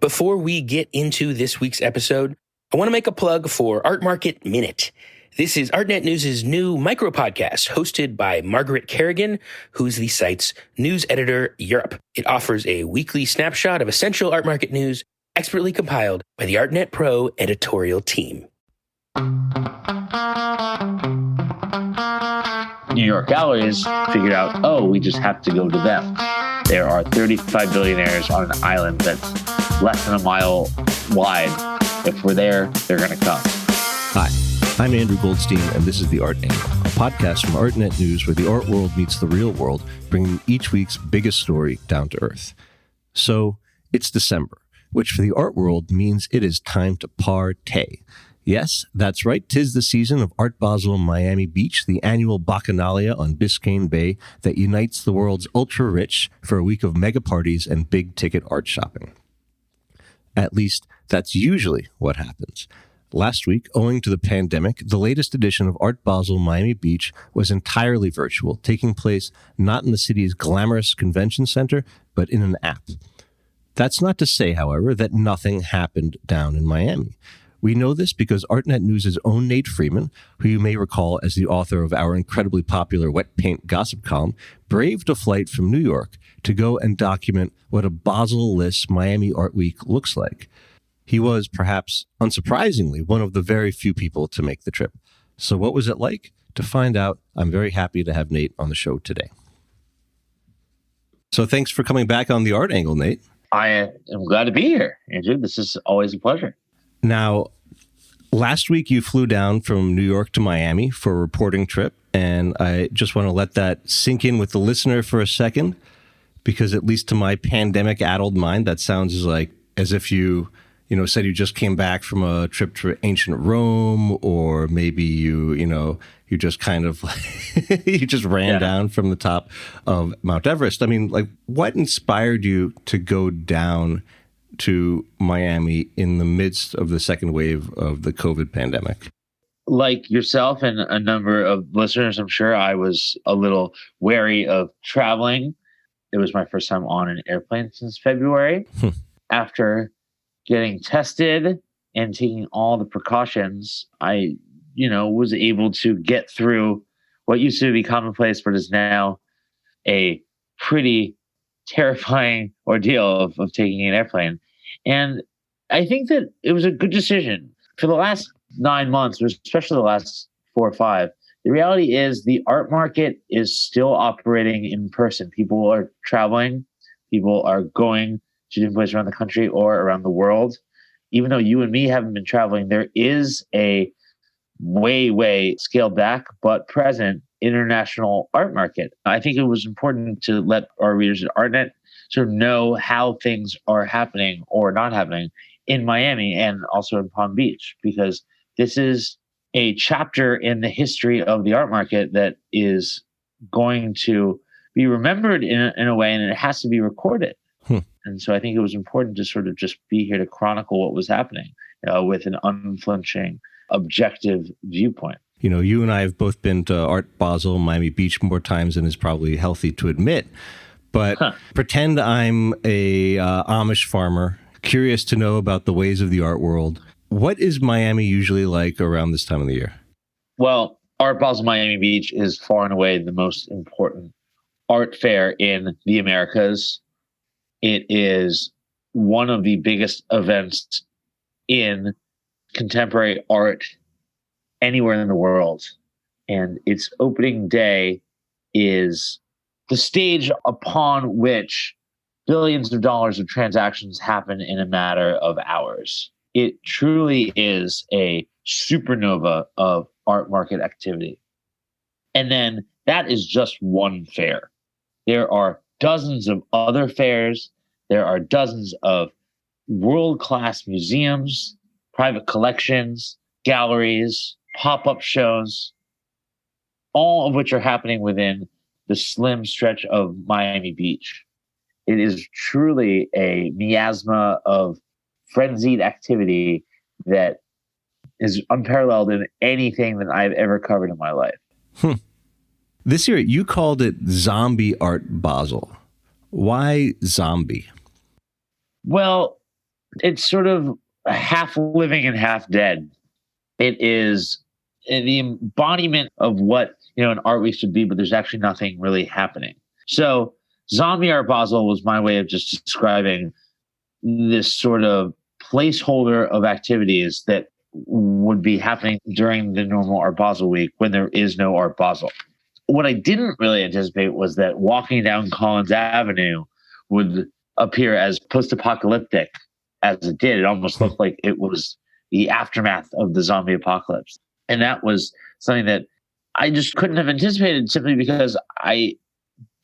Before we get into this week's episode, I want to make a plug for Art Market Minute. This is ArtNet News' new micro podcast hosted by Margaret Kerrigan, who's the site's news editor Europe. It offers a weekly snapshot of essential art market news expertly compiled by the ArtNet Pro editorial team. New York galleries figured out, we just have to go to them. There are 35 billionaires on an island that's less than a mile wide. If we're there, they're going to come. Hi, I'm Andrew Goldstein, and this is The Art Angle, a podcast from ArtNet News where the art world meets the real world, bringing each week's biggest story down to earth. So, it's December, which for the art world means it is time to partay. Yes, that's right. 'Tis the season of Art Basel Miami Beach, the annual Bacchanalia on Biscayne Bay that unites the world's ultra-rich for a week of mega parties and big-ticket art shopping. At least, that's usually what happens. Last week, owing to the pandemic, the latest edition of Art Basel Miami Beach was entirely virtual, taking place not in the city's glamorous convention center, but in an app. That's not to say, however, that nothing happened down in Miami. We know this because ArtNet News' own Nate Freeman, who you may recall as the author of our incredibly popular Wet Paint Gossip column, braved a flight from New York to go and document what a Basel-less Miami Art Week looks like. He was, perhaps unsurprisingly, one of the very few people to make the trip. So what was it like? To find out, I'm very happy to have Nate on the show today. So thanks for coming back on The Art Angle, Nate. I am glad to be here, Andrew. This is always a pleasure. Now, last week you flew down from New York to Miami for a reporting trip, and I just want to let that sink in with the listener for a second, because at least to my pandemic-addled mind, that sounds like as if you said you just came back from a trip to ancient Rome, or maybe you just kind of you just ran down from the top of Mount Everest. I mean, like, what inspired you to go down to Miami in the midst of the second wave of the COVID pandemic? Like yourself and a number of listeners, I'm sure I was a little wary of traveling. It was my first time on an airplane since February. After getting tested and taking all the precautions, I, was able to get through what used to be commonplace, but is now a pretty terrifying ordeal of taking an airplane. And I think that it was a good decision. For the last 9 months, or especially the last 4 or 5, the reality is the art market is still operating in person. People are traveling. People are going to different places around the country or around the world. Even though you and me haven't been traveling, there is a way scaled back but present international art market. I think it was important to let our readers at ArtNet sort of know how things are happening or not happening in Miami and also in Palm Beach, because this is a chapter in the history of the art market that is going to be remembered in a way, and it has to be recorded. And so I think it was important to sort of just be here to chronicle what was happening with an unflinching, objective viewpoint. You and I have both been to Art Basel, Miami Beach more times than is probably healthy to admit. But pretend I'm a Amish farmer, curious to know about the ways of the art world. What is Miami usually like around this time of the year? Well, Art Basel Miami Beach is far and away the most important art fair in the Americas. It is one of the biggest events in contemporary art anywhere in the world. And its opening day is the stage upon which billions of dollars of transactions happen in a matter of hours. It truly is a supernova of art market activity. And then that is just one fair. There are dozens of other fairs. There are dozens of world-class museums, private collections, galleries, pop-up shows, all of which are happening within the slim stretch of Miami Beach. It is truly a miasma of frenzied activity that is unparalleled in anything that I've ever covered in my life. This year, you called it Zombie Art Basel. Why zombie? Well, It's sort of half living and half dead. It is the embodiment of what an art week should be, but there's actually nothing really happening. So Zombie Art Basel was my way of just describing this sort of placeholder of activities that would be happening during the normal Art Basel week when there is no Art Basel. What I didn't really anticipate was that walking down Collins Avenue would appear as post-apocalyptic as it did. It almost looked like it was the aftermath of the zombie apocalypse. And that was something that I just couldn't have anticipated simply because I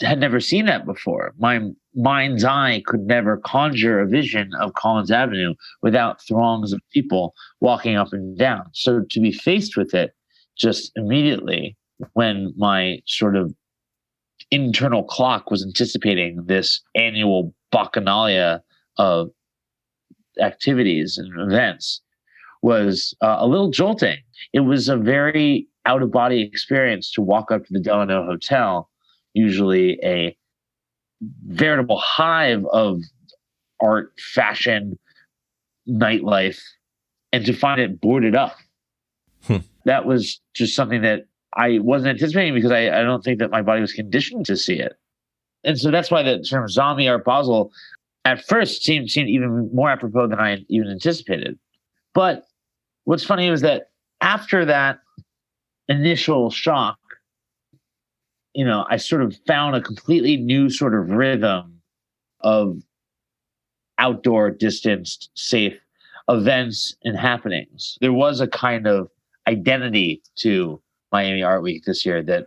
had never seen that before. My mind's eye could never conjure a vision of Collins Avenue without throngs of people walking up and down. So to be faced with it just immediately when my sort of internal clock was anticipating this annual bacchanalia of activities and events was a little jolting. It was a very out-of-body experience to walk up to the Delano Hotel, usually a veritable hive of art, fashion, nightlife, and to find it boarded up. That was just something that I wasn't anticipating because I don't think that my body was conditioned to see it. And so that's why the term Zombie Art Basel at first seemed even more apropos than I had even anticipated. But what's funny was that after that initial shock, I sort of found a completely new sort of rhythm of outdoor, distanced, safe events and happenings. There was a kind of identity to Miami Art Week this year that,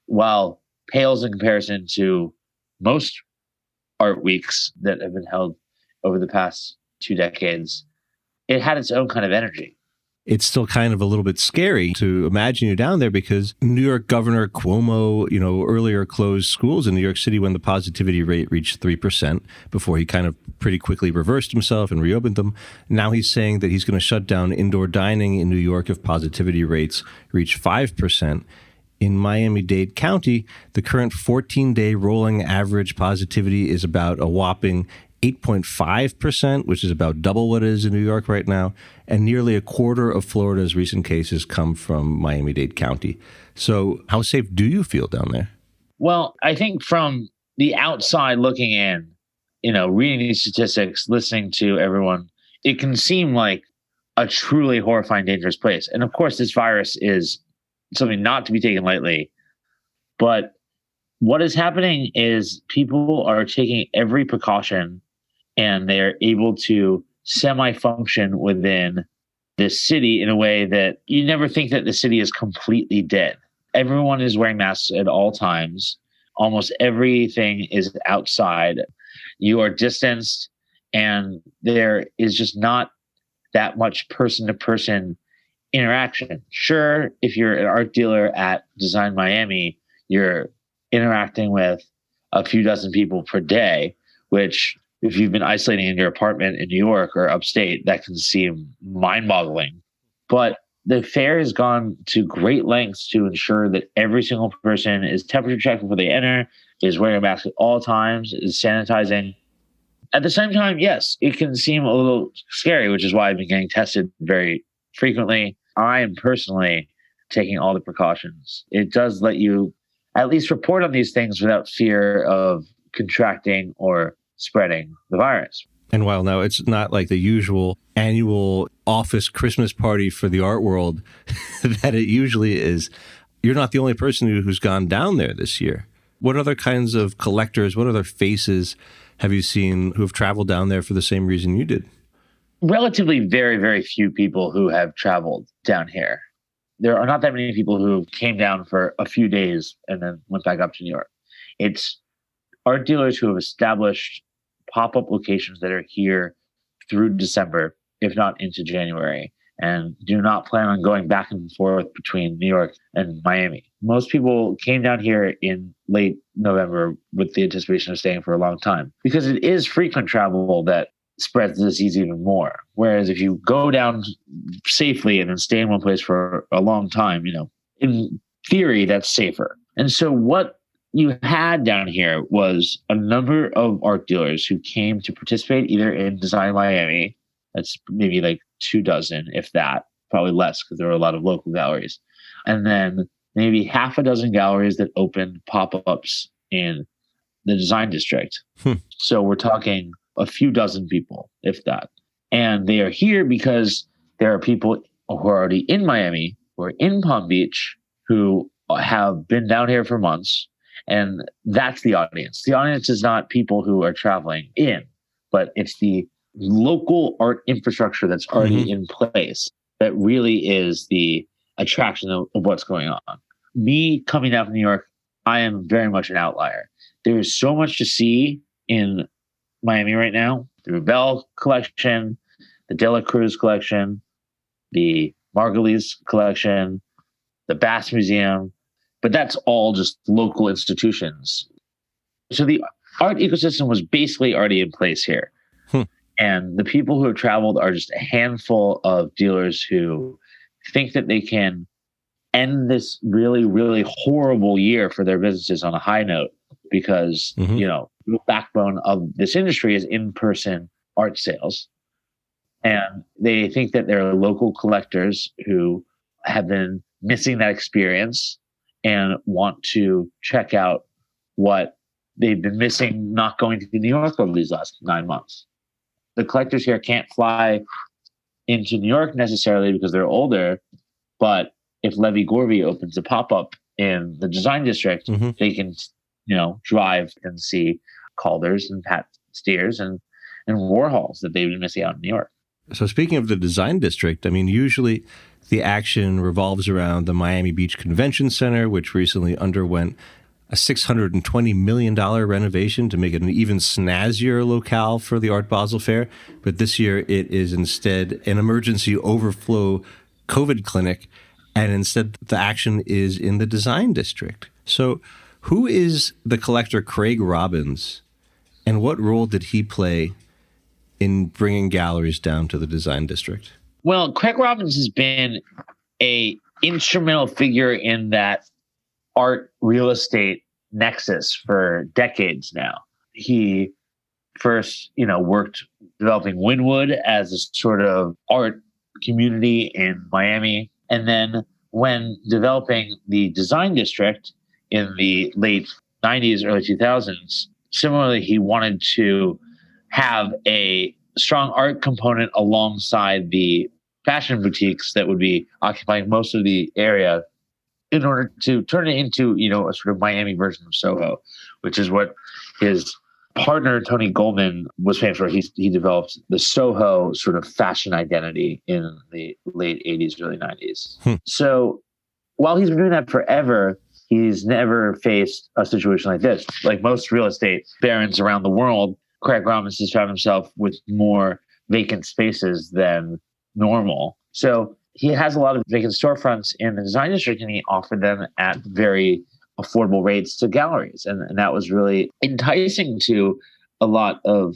while pales in comparison to most art weeks that have been held over the past 2 decades, it had its own kind of energy. It's still kind of a little bit scary to imagine you down there because New York Governor Cuomo, earlier closed schools in New York City when the positivity rate reached 3% before he kind of pretty quickly reversed himself and reopened them. Now he's saying that he's going to shut down indoor dining in New York if positivity rates reach 5%. In Miami-Dade County, the current 14-day rolling average positivity is about a whopping 8.5%, which is about double what it is in New York right now, and nearly a quarter of Florida's recent cases come from Miami-Dade County. So how safe do you feel down there? Well, I think from the outside looking in, reading these statistics, listening to everyone, it can seem like a truly horrifying, dangerous place. And of course, this virus is something not to be taken lightly. But what is happening is people are taking every precaution and they're able to semi-function within this city in a way that you never think that the city is completely dead. Everyone is wearing masks at all times. Almost everything is outside. You are distanced, and there is just not that much person-to-person interaction. Sure, if you're an art dealer at Design Miami, you're interacting with a few dozen people per day, which if you've been isolating in your apartment in New York or upstate, that can seem mind-boggling. But the fair has gone to great lengths to ensure that every single person is temperature checked before they enter, is wearing a mask at all times, is sanitizing. At the same time, yes, it can seem a little scary, which is why I've been getting tested very frequently. I am personally taking all the precautions. It does let you at least report on these things without fear of contracting or spreading the virus. And while now it's not like the usual annual office Christmas party for the art world that it usually is, you're not the only person who's gone down there this year. What other kinds of collectors, what other faces have you seen who have traveled down there for the same reason you did? Relatively very, very few people who have traveled down here. There are not that many people who came down for a few days and then went back up to New York. It's art dealers who have established pop-up locations that are here through December, if not into January, and do not plan on going back and forth between New York and Miami. Most people came down here in late November with the anticipation of staying for a long time because it is frequent travel that spreads the disease even more. Whereas if you go down safely and then stay in one place for a long time, in theory, that's safer. And so what you had down here was a number of art dealers who came to participate either in Design Miami That's maybe like 24, if that, probably less because there are a lot of local galleries. And then maybe half a dozen galleries that opened pop-ups in the design district. So we're talking a few dozen people, if that. And they are here because there are people who are already in Miami, who are in Palm Beach, who have been down here for months. And that's the audience. The audience is not people who are traveling in, but it's the local art infrastructure that's already in place that really is the attraction of what's going on. Me coming down from New York, I am very much an outlier. There is so much to see in Miami right now. The Rubel collection, the De La Cruz collection, the Margulies collection, the Bass Museum, but that's all just local institutions. So the art ecosystem was basically already in place here. And the people who have traveled are just a handful of dealers who think that they can end this really, really horrible year for their businesses on a high note because, the backbone of this industry is in-person art sales. And they think that there are local collectors who have been missing that experience and want to check out what they've been missing not going to New York over these last 9 months. The collectors here can't fly into New York necessarily because they're older, but if Levy Gorby opens a pop-up in the design district, they can, drive and see Calders and Pat Steers and Warhols that they've been missing out in New York. So speaking of the design district, I mean, usually the action revolves around the Miami Beach Convention Center, which recently underwent a $620 million renovation to make it an even snazzier locale for the Art Basel Fair. But this year it is instead an emergency overflow COVID clinic, and instead the action is in the design district. So who is the collector Craig Robbins, and what role did he play in bringing galleries down to the design district? Well, Craig Robbins has been a instrumental figure in that art real estate nexus for decades now. He first, worked developing Wynwood as a sort of art community in Miami. And then when developing the design district in the late 90s, early 2000s, similarly, he wanted to have a strong art component alongside the fashion boutiques that would be occupying most of the area in order to turn it into, a sort of Miami version of Soho, which is what his partner, Tony Goldman, was famous for. He developed the Soho sort of fashion identity in the late 80s, early 90s. So while he's been doing that forever, he's never faced a situation like this. Like most real estate barons around the world, Craig Robbins has found himself with more vacant spaces than normal. So he has a lot of vacant storefronts in the design district, and he offered them at very affordable rates to galleries. And that was really enticing to a lot of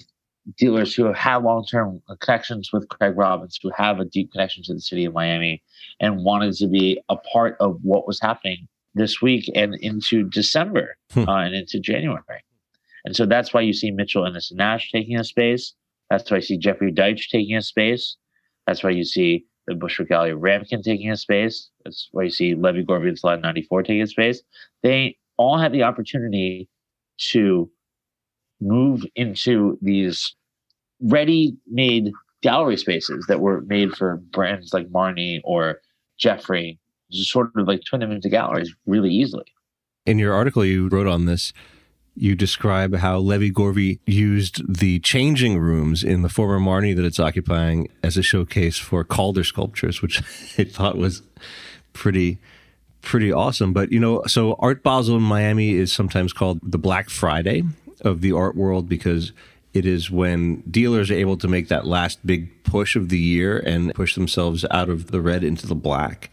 dealers who have had long-term connections with Craig Robbins, who have a deep connection to the city of Miami, and wanted to be a part of what was happening this week and into December and into January. And so that's why you see Mitchell Ennis Nash taking a space. That's why you see Jeffrey Deitch taking a space. That's why you see the Bushwick Gallery Ramkin taking a space. That's why you see Levy Gorby and Slide 94 taking a space. They all had the opportunity to move into these ready-made gallery spaces that were made for brands like Marni or Jeffrey, just sort of like turn them into galleries really easily. In your article you wrote on this, you describe how Levy Gorby used the changing rooms in the former Marni that it's occupying as a showcase for Calder sculptures, which I thought was pretty awesome. But, so Art Basel in Miami is sometimes called the Black Friday of the art world because it is when dealers are able to make that last big push of the year and push themselves out of the red into the black.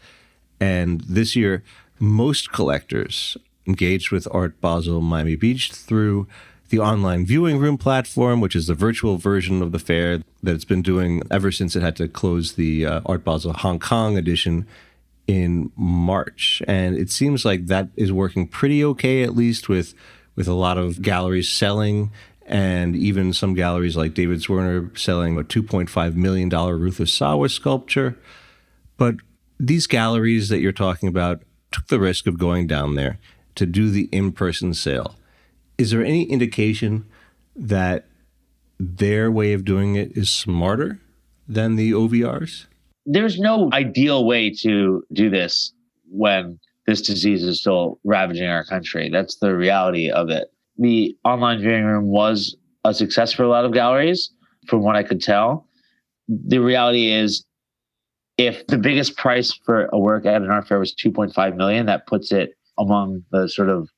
And this year, most collectors engaged with Art Basel Miami Beach through the online viewing room platform, which is the virtual version of the fair that it's been doing ever since it had to close the Art Basel Hong Kong edition in March. And it seems like that is working pretty okay, at least with a lot of galleries selling and even some galleries like David Zwirner selling a $2.5 million Ruth of Sawa sculpture. But these galleries that you're talking about took the risk of going down there to do the in-person sale. Is there any indication that their way of doing it is smarter than the OVRs? There's no ideal way to do this when this disease is still ravaging our country. That's the reality of it. The online viewing room was a success for a lot of galleries, from what I could tell. The reality is, if the biggest price for a work at an art fair was $2.5 million, that puts it among the sort of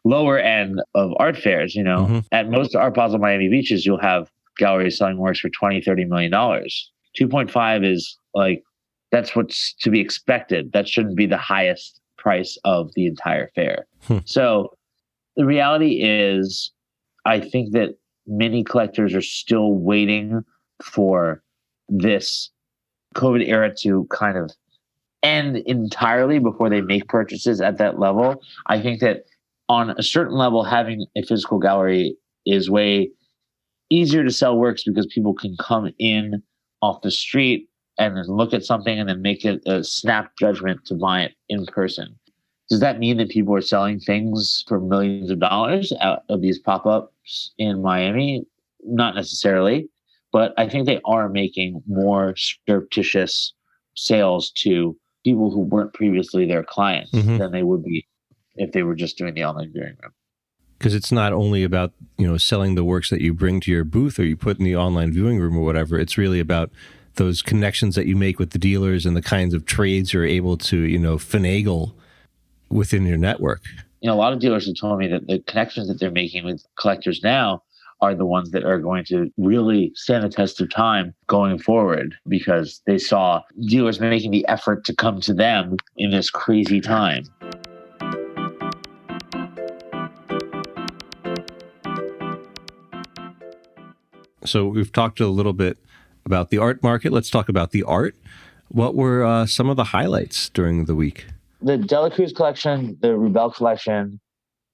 lower end of art fairs. At most Art Basel Miami Beaches, you'll have galleries selling works for $20-30 million. 2.5 is like, that's what's to be expected. That shouldn't be the highest price of the entire fair. So the reality is, I think that many collectors are still waiting for this COVID era to kind of end entirely before they make purchases at that level. I think that on a certain level, having a physical gallery is way easier to sell works because people can come in off the street and then look at something and then make it a snap judgment to buy it in person. Does that mean that people are selling things for millions of dollars out of these pop-ups in Miami? Not necessarily, but I think they are making more surreptitious sales to people who weren't previously their clients than they would be if they were just doing the online viewing room. Because it's not only about, selling the works that you bring to your booth or you put in the online viewing room or whatever. It's really about those connections that you make with the dealers and the kinds of trades you're able to, finagle within your network. A lot of dealers have told me that the connections that they're making with collectors now are the ones that are going to really stand the test of time going forward, because they saw dealers making the effort to come to them in this crazy time. So we've talked a little bit about the art market. Let's talk about the art. What were some of the highlights during the week? The Dela Cruz collection, the Rubel collection,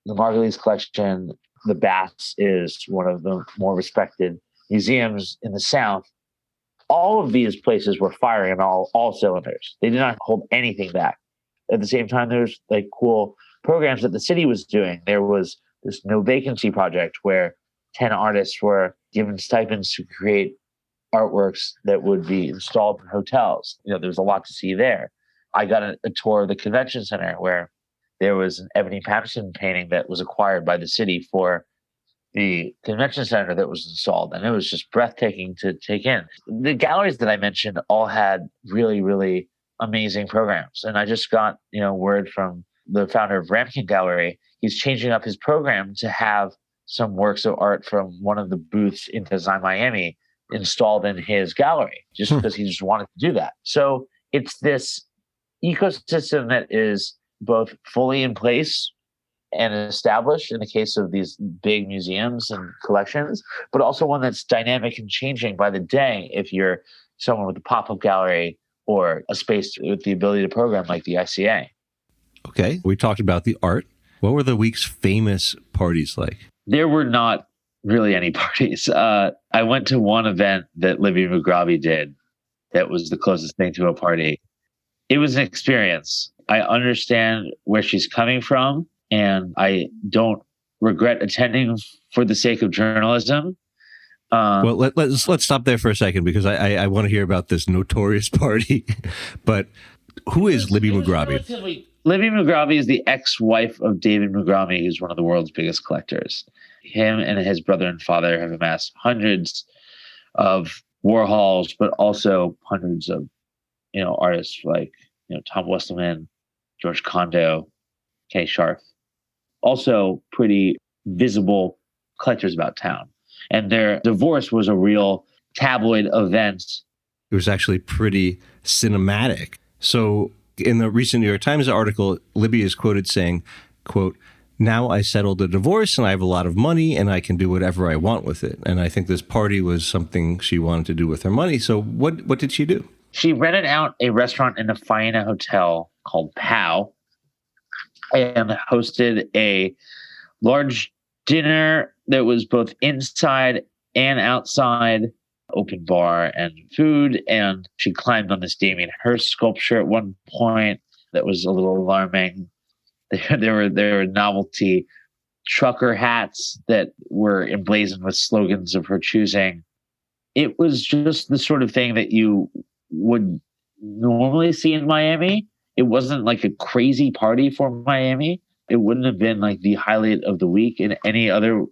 the Margulies collection, the Bass is one of the more respected museums in the South. All of these places were firing on all cylinders. They did not hold anything back. At the same time, there's like cool programs that the city was doing. There was this no vacancy project where 10 artists were given stipends to create artworks that would be installed in hotels. There's a lot to see there. I got a tour of the convention center where there was an Ebony Patterson painting that was acquired by the city for the convention center that was installed. And it was just breathtaking to take in. The galleries that I mentioned all had really, really amazing programs. And I just got, word from the founder of Ramkin Gallery. He's changing up his program to have some works of art from one of the booths in Design Miami installed in his gallery, just because he just wanted to do that. So it's this ecosystem that is both fully in place and established in the case of these big museums and collections, but also one that's dynamic and changing by the day if you're someone with a pop-up gallery or a space with the ability to program like the ICA. Okay, we talked about the art. What were the week's famous parties like? There were not really any parties. I went to one event that Libby Mugrabi did that was the closest thing to a party. It was an experience. I understand where she's coming from, and I don't regret attending for the sake of journalism. Well, let's stop there for a second, because I want to hear about this notorious party. But who is Libby Mugrabi? Libby Mugrabi is the ex-wife of David Mugrabi, who's one of the world's biggest collectors. Him and his brother and father have amassed hundreds of Warhols, but also hundreds of, artists like, Tom Wesselman, George Condo, Kay Scharf. Also pretty visible collectors about town. And their divorce was a real tabloid event. It was actually pretty cinematic. So in the recent New York Times article, Libby is quoted saying, quote, "Now I settled the divorce and I have a lot of money and I can do whatever I want with it." And I think this party was something she wanted to do with her money. So what did she do? She rented out a restaurant in the Faena Hotel called POW and hosted a large dinner there was both inside and outside open bar and food. And she climbed on this Damien Hirst sculpture at one point that was a little alarming. There were novelty trucker hats that were emblazoned with slogans of her choosing. It was just the sort of thing that you would normally see in Miami. It wasn't like a crazy party for Miami. It wouldn't have been like the highlight of the week in any other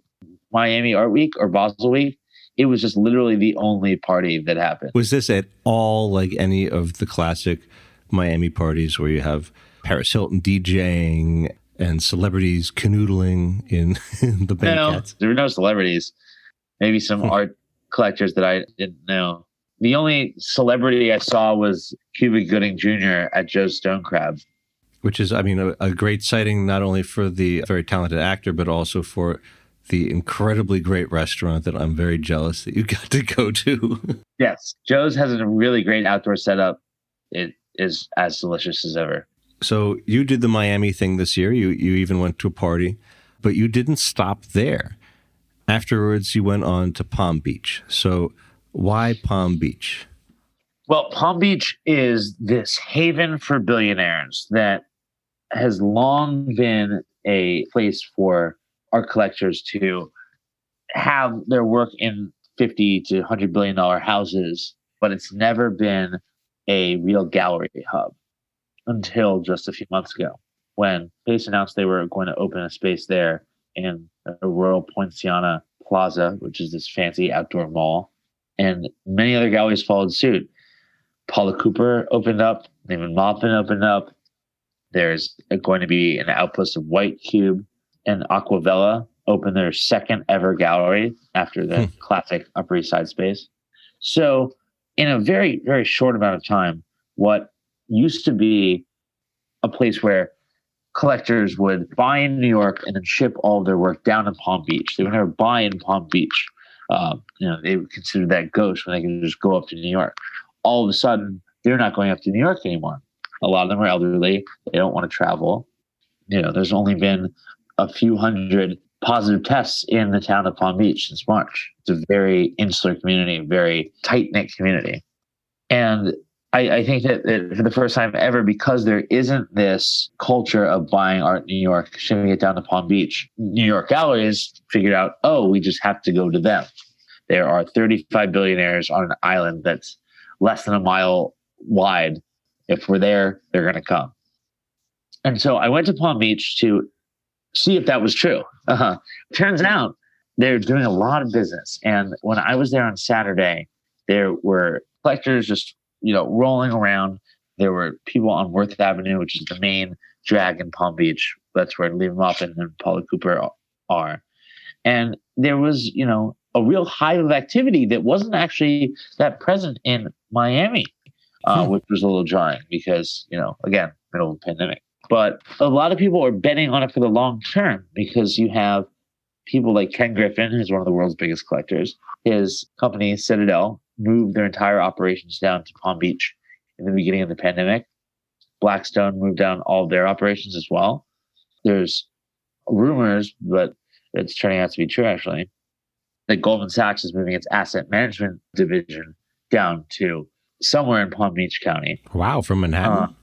Miami Art Week or Basel Week. It was just literally the only party that happened. Was this at all like any of the classic Miami parties where you have Paris Hilton DJing and celebrities canoodling in the banquets? No, there were no celebrities. Maybe some art collectors that I didn't know. The only celebrity I saw was Cuba Gooding Jr. at Joe's Stone Crab. Which is, I mean, a great sighting, not only for the very talented actor, but also for the incredibly great restaurant that I'm very jealous that you got to go to. Yes. Joe's has a really great outdoor setup. It is as delicious as ever. So you did the Miami thing this year. You even went to a party, but you didn't stop there. Afterwards, you went on to Palm Beach. So why Palm Beach? Well, Palm Beach is this haven for billionaires that has long been a place for art collectors to have their work in $50 to $100 billion houses, but it's never been a real gallery hub until just a few months ago when Pace announced they were going to open a space there in the Royal Poinciana Plaza, which is this fancy outdoor mall. And many other galleries followed suit. Paula Cooper opened up, Neiman Maupin opened up. There's going to be an outpost of White Cube, and Aquavella opened their second ever gallery after the classic Upper East Side space. So in a very, very short amount of time, what used to be a place where collectors would buy in New York and then ship all of their work down to Palm Beach. They would never buy in Palm Beach. They would consider that gauche when they could just go up to New York. All of a sudden, they're not going up to New York anymore. A lot of them are elderly. They don't want to travel. There's only been a few hundred positive tests in the town of Palm Beach since March. It's a very insular community, very tight-knit community. And I think that for the first time ever, because there isn't this culture of buying art in New York, shipping it down to Palm Beach, New York galleries figured out, we just have to go to them. There are 35 billionaires on an island that's less than a mile wide. If we're there, they're going to come. And so I went to Palm Beach to see if that was true. Turns out they're doing a lot of business. And when I was there on Saturday, there were collectors just rolling around. There were people on Worth Avenue, which is the main drag in Palm Beach. That's where Neiman Maupin and Paula Cooper are. And there was, a real hive of activity that wasn't actually that present in Miami, which was a little jarring because, again, middle of the pandemic. But a lot of people are betting on it for the long term because you have people like Ken Griffin, who's one of the world's biggest collectors. His company, Citadel, moved their entire operations down to Palm Beach in the beginning of the pandemic. Blackstone moved down all of their operations as well. There's rumors, but it's turning out to be true actually, that Goldman Sachs is moving its asset management division down to somewhere in Palm Beach County. Wow, from Manhattan?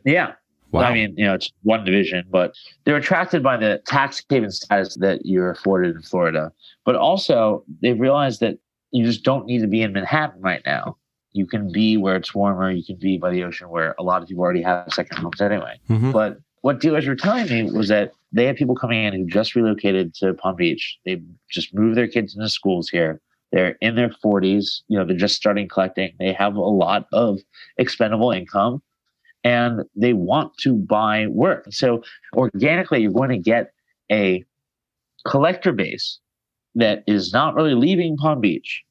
Yeah. Wow. I mean, it's one division, but they're attracted by the tax haven status that you're afforded in Florida. But also, they've realized that you just don't need to be in Manhattan right now. You can be where it's warmer. You can be by the ocean where a lot of people already have second homes anyway. Mm-hmm. But what dealers were telling me was that they had people coming in who just relocated to Palm Beach. They just moved their kids into schools here. They're in their 40s. They're just starting collecting. They have a lot of expendable income, and they want to buy work. So organically, you're going to get a collector base that is not really leaving Palm Beach,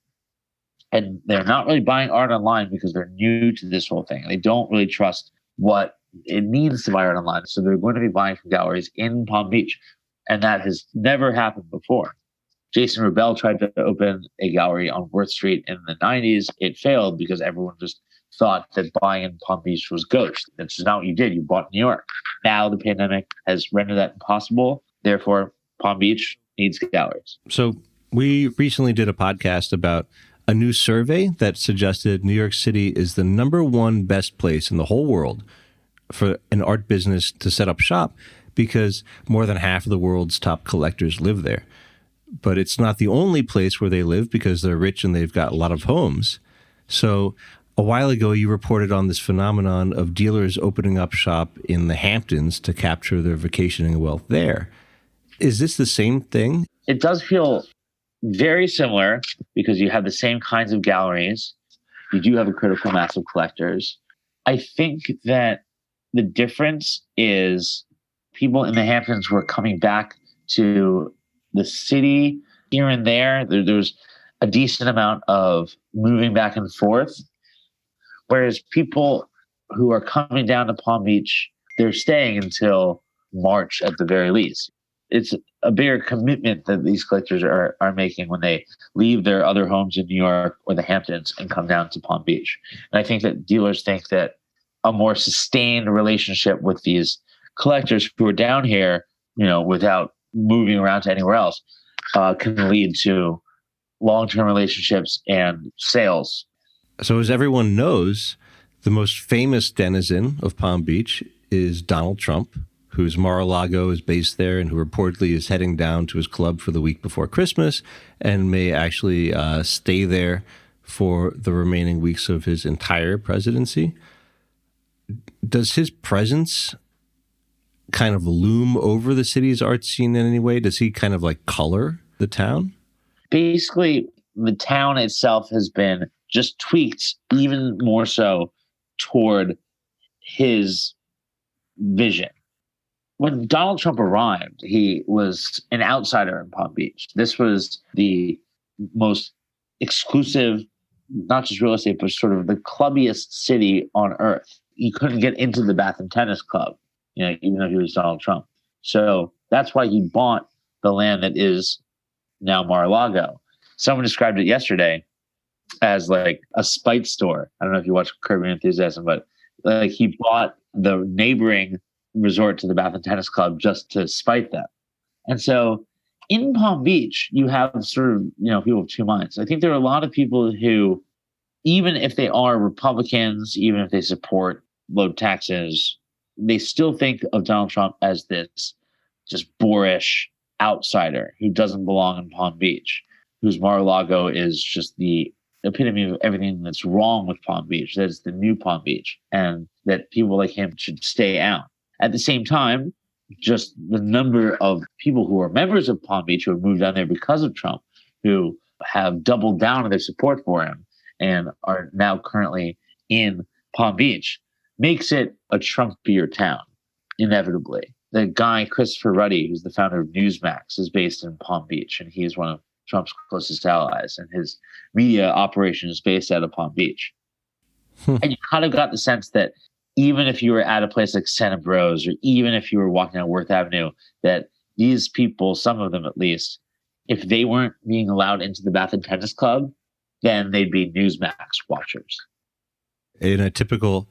and they're not really buying art online because they're new to this whole thing. They don't really trust what it means to buy art online. So they're going to be buying from galleries in Palm Beach, and that has never happened before. Jason Rubel tried to open a gallery on Worth Street in the 90s. It failed because everyone just thought that buying in Palm Beach was ghost. That's not what you did. You bought in New York. Now the pandemic has rendered that impossible. Therefore, Palm Beach needs galleries. So we recently did a podcast about a new survey that suggested New York City is the number one best place in the whole world for an art business to set up shop because more than half of the world's top collectors live there. But it's not the only place where they live because they're rich and they've got a lot of homes. So a while ago, you reported on this phenomenon of dealers opening up shop in the Hamptons to capture their vacationing wealth there. Is this the same thing? It does feel very similar because you have the same kinds of galleries. You do have a critical mass of collectors. I think that the difference is people in the Hamptons were coming back to the city here and there. There's a decent amount of moving back and forth. Whereas people who are coming down to Palm Beach, they're staying until March at the very least. It's a bigger commitment that these collectors are making when they leave their other homes in New York or the Hamptons and come down to Palm Beach. And I think that dealers think that a more sustained relationship with these collectors who are down here, without moving around to anywhere else, can lead to long-term relationships and sales. So as everyone knows, the most famous denizen of Palm Beach is Donald Trump, whose Mar-a-Lago is based there and who reportedly is heading down to his club for the week before Christmas and may actually stay there for the remaining weeks of his entire presidency. Does his presence kind of loom over the city's art scene in any way? Does he kind of like color the town? Basically, the town itself has been just tweaked even more so toward his vision. When Donald Trump arrived, he was an outsider in Palm Beach. This was the most exclusive, not just real estate, but sort of the clubbiest city on earth. You couldn't get into the Bath and Tennis Club, even though he was Donald Trump. So that's why he bought the land that is now Mar-a-Lago. Someone described it yesterday as like a spite store. I don't know if you watch Curb Your Enthusiasm, but like he bought the neighboring resort to the Bath and Tennis Club just to spite them. And so in Palm Beach, you have sort of, people of two minds. I think there are a lot of people who, even if they are Republicans, even if they support low taxes, they still think of Donald Trump as this just boorish outsider who doesn't belong in Palm Beach, whose Mar-a-Lago is just the epitome of everything that's wrong with Palm Beach. That's the new Palm Beach, and that people like him should stay out. At the same time, just the number of people who are members of Palm Beach who have moved down there because of Trump, who have doubled down on their support for him and are now currently in Palm Beach, makes it a Trumpier town, inevitably. The guy, Christopher Ruddy, who's the founder of Newsmax, is based in Palm Beach, and he's one of Trump's closest allies, and his media operation is based out of Palm Beach. And you kind of got the sense that even if you were at a place like Santa Bros, or even if you were walking on Worth Avenue, that these people, some of them at least, if they weren't being allowed into the Bath and Tennis Club, then they'd be Newsmax watchers. In a typical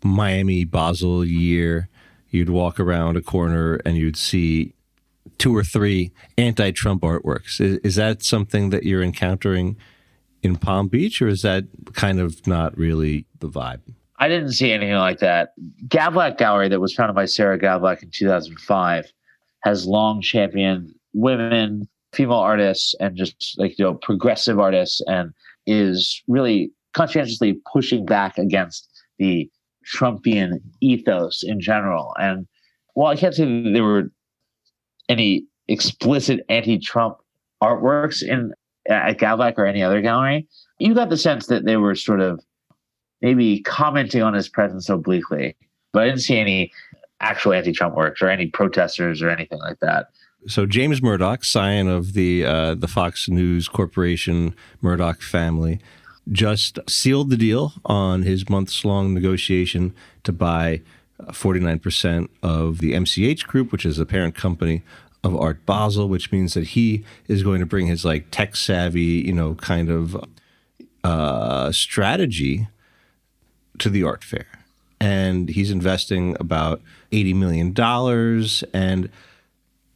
Miami Basel year, you'd walk around a corner and you'd see 2 or 3 anti-Trump artworks. Is that something that you're encountering in Palm Beach, or is that kind of not really the vibe? I didn't see anything like that. Gavlak Gallery, that was founded by Sarah Gavlak in 2005, has long championed women, female artists, and just progressive artists, and is really conscientiously pushing back against the Trumpian ethos in general. And while I can't say that there were any explicit anti-Trump artworks at Gavlak or any other gallery, you got the sense that they were sort of maybe commenting on his presence obliquely. But I didn't see any actual anti-Trump works or any protesters or anything like that. So James Murdoch, scion of the Fox News Corporation Murdoch family, just sealed the deal on his months-long negotiation to buy 49% of the MCH Group, which is the parent company of Art Basel, which means that he is going to bring his tech-savvy, kind of strategy to the art fair. And he's investing about $80 million. And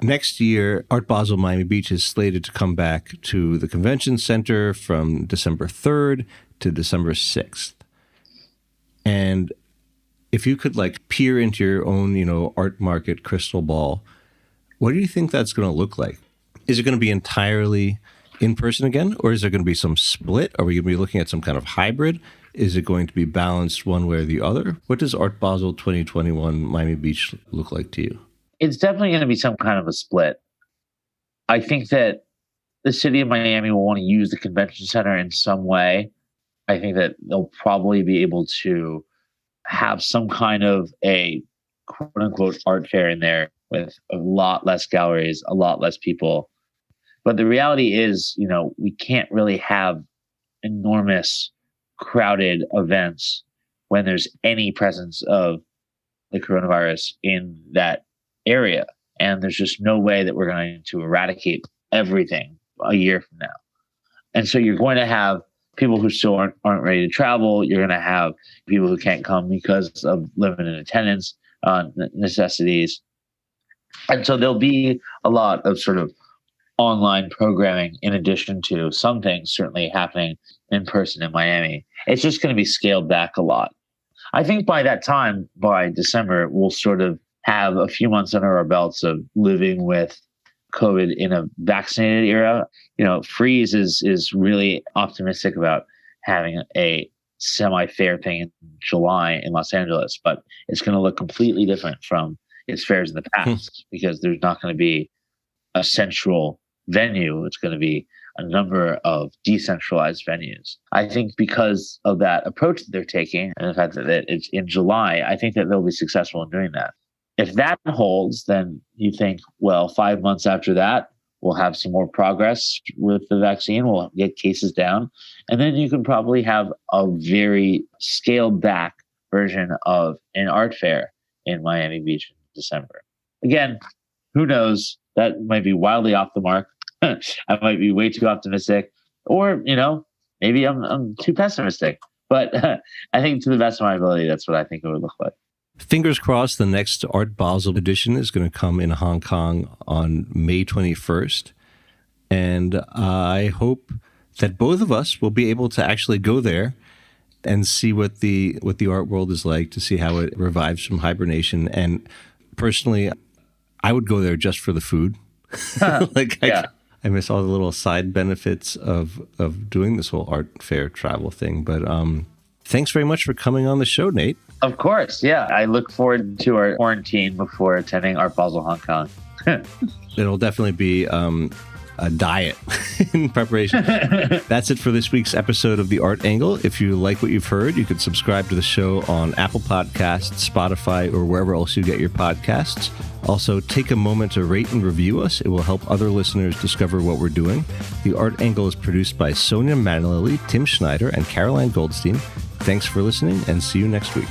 Next year, Art Basel Miami Beach is slated to come back to the convention center from December 3rd to December 6th. And if you could peer into your own, art market crystal ball, what do you think that's going to look like? Is it going to be entirely in person again, or is there going to be some split? Are we going to be looking at some kind of hybrid? Is it going to be balanced one way or the other? What does Art Basel 2021 Miami Beach look like to you? It's definitely going to be some kind of a split. I think that the city of Miami will want to use the convention center in some way. I think that they'll probably be able to have some kind of a quote unquote art fair in there with a lot less galleries, a lot less people. But the reality is, we can't really have enormous crowded events when there's any presence of the coronavirus in that area. And there's just no way that we're going to eradicate everything a year from now. And so you're going to have people who still aren't ready to travel. You're going to have people who can't come because of limited attendance necessities. And so there'll be a lot of sort of online programming in addition to some things certainly happening in person in Miami. It's just going to be scaled back a lot. I think by that time, by December, we'll sort of have a few months under our belts of living with COVID in a vaccinated era. Freeze is really optimistic about having a semi-fair thing in July in Los Angeles, but it's going to look completely different from its fairs in the past because there's not going to be a central venue. It's going to be a number of decentralized venues. I think because of that approach that they're taking and the fact that it's in July, I think that they'll be successful in doing that. If that holds, then you think, well, 5 months after that, we'll have some more progress with the vaccine. We'll get cases down. And then you can probably have a very scaled back version of an art fair in Miami Beach in December. Again, who knows? That might be wildly off the mark. I might be way too optimistic. Or, maybe I'm too pessimistic. But I think to the best of my ability, that's what I think it would look like. Fingers crossed the next Art Basel edition is going to come in Hong Kong on May 21st. And I hope that both of us will be able to actually go there and see what the art world is like, to see how it revives from hibernation. And personally, I would go there just for the food. I miss all the little side benefits of doing this whole art fair travel thing. But thanks very much for coming on the show, Nate. Of course, yeah. I look forward to our quarantine before attending Art Basel Hong Kong. It'll definitely be a diet in preparation. That's it for this week's episode of The Art Angle. If you like what you've heard, you could subscribe to the show on Apple Podcasts, Spotify, or wherever else you get your podcasts. Also, take a moment to rate and review us. It will help other listeners discover what we're doing. The Art Angle is produced by Sonia Manalili, Tim Schneider, and Caroline Goldstein. Thanks for listening, and see you next week.